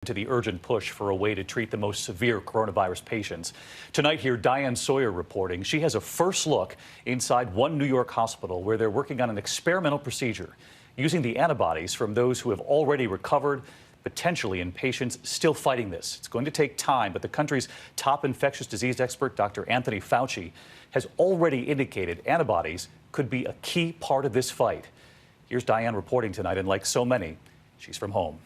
To the urgent push for a way to treat the most severe coronavirus patients. Tonight here, Diane Sawyer reporting. She has a first look inside one New York hospital where they're working on an experimental procedure using the antibodies from those who have already recovered, potentially in patients still fighting this. It's going to take time, but the country's top infectious disease expert, Dr. Anthony Fauci, has already indicated antibodies could be a key part of this fight. Here's Diane reporting tonight, and like so many, she's from home.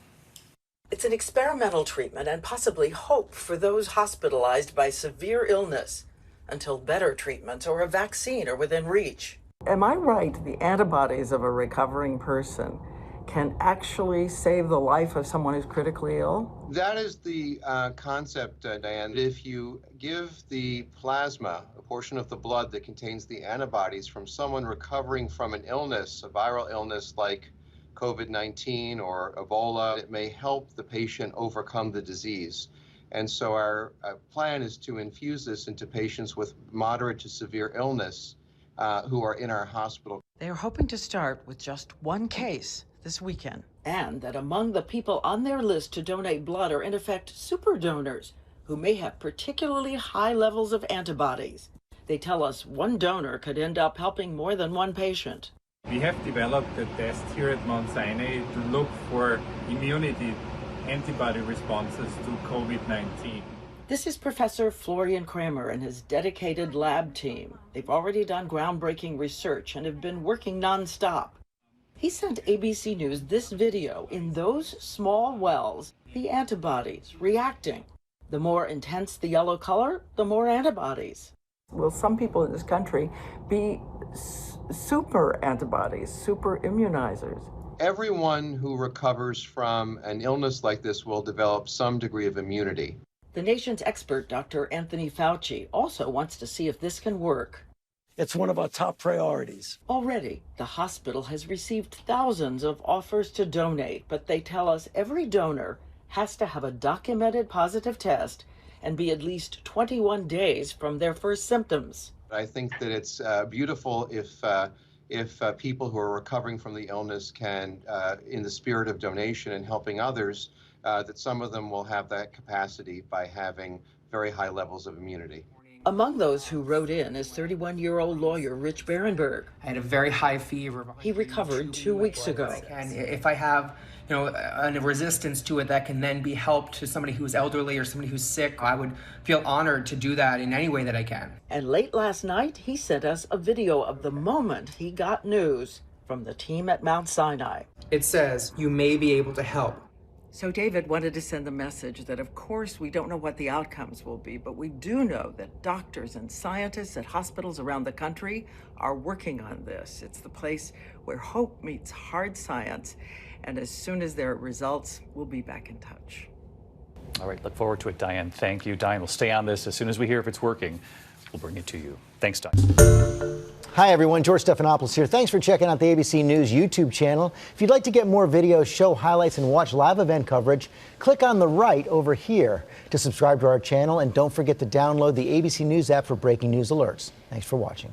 It's an experimental treatment and possibly hope for those hospitalized by severe illness until better treatments or a vaccine are within reach. Am I right? The antibodies of a recovering person can actually save the life of someone who's critically ill? That is the concept, Diane. If you give the plasma, a portion of the blood that contains the antibodies from someone recovering from an illness, a viral illness like COVID-19 or Ebola, it may help the patient overcome the disease. And so our plan is to infuse this into patients with moderate to severe illness who are in our hospital. They are hoping to start with just one case this weekend. And that among the people on their list to donate blood are in effect super donors who may have particularly high levels of antibodies. They tell us one donor could end up helping more than one patient. We have developed a test here at Mount Sinai to look for immunity antibody responses to COVID-19. This is Professor Florian Kramer and his dedicated lab team. They've already done groundbreaking research and have been working nonstop. He sent ABC News this video in those small wells, the antibodies reacting. The more intense the yellow color, the more antibodies. Will some people in this country be super antibodies, super immunizers? Everyone who recovers from an illness like this will develop some degree of immunity. The nation's expert, Dr. Anthony Fauci, also wants to see if this can work. It's one of our top priorities. Already, the hospital has received thousands of offers to donate, but they tell us every donor has to have a documented positive test and be at least 21 days from their first symptoms. I think that it's beautiful if people who are recovering from the illness can, in the spirit of donation and helping others, that some of them will have that capacity by having very high levels of immunity. Among those who wrote in is 31-year-old lawyer Rich Berenberg. I had a very high fever. He recovered 2 weeks ago. And if I have, a resistance to it that can then be helped to somebody who's elderly or somebody who's sick, I would feel honored to do that in any way that I can. And late last night, he sent us a video of the moment he got news from the team at Mount Sinai. It says, you may be able to help. So David wanted to send the message that, of course, we don't know what the outcomes will be, but we do know that doctors and scientists at hospitals around the country are working on this. It's the place where hope meets hard science. And as soon as there are results, we'll be back in touch. All right, look forward to it, Diane. Thank you. Diane will stay on this. As soon as we hear if it's working, we'll bring it to you. Thanks, Diane. Hi, everyone. George Stephanopoulos here. Thanks for checking out the ABC News YouTube channel. If you'd like to get more videos, show highlights, and watch live event coverage, click on the right over here to subscribe to our channel. And don't forget to download the ABC News app for breaking news alerts. Thanks for watching.